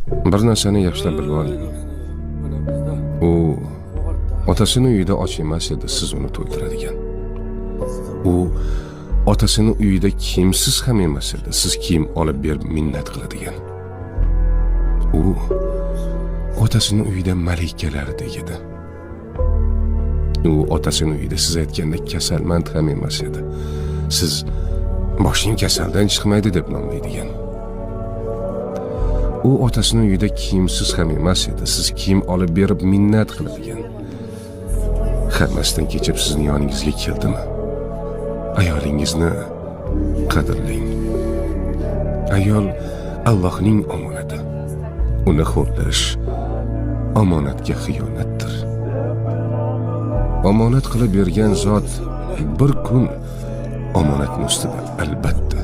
Bir narsani yaxshilab bilib oling. U otasini uyida och emas edi, siz uni to'ydiradigan. U otasini uyida kiyimsiz ham emas edi, siz kiyim olib berib minnat qiladigan. U otasini uyida malikalardek edi. U otasini uyida siz aytganda kasalmand ham emas edi. Siz boshing kasaldan chiqmaydi deb nomlaydigan. U otasini uyida kiyimsiz ham emas edi. Siz kiyim olib berib minnat qiladigan. Hammasidan kechib sizning yoningizga keldimi? Ayolingizni qadrlang. Ayol Allohning omonati. Uni xo'rlash omonatga xiyonatdir. Omonat qilib bergan zot bir kun omonatni ustidan albatta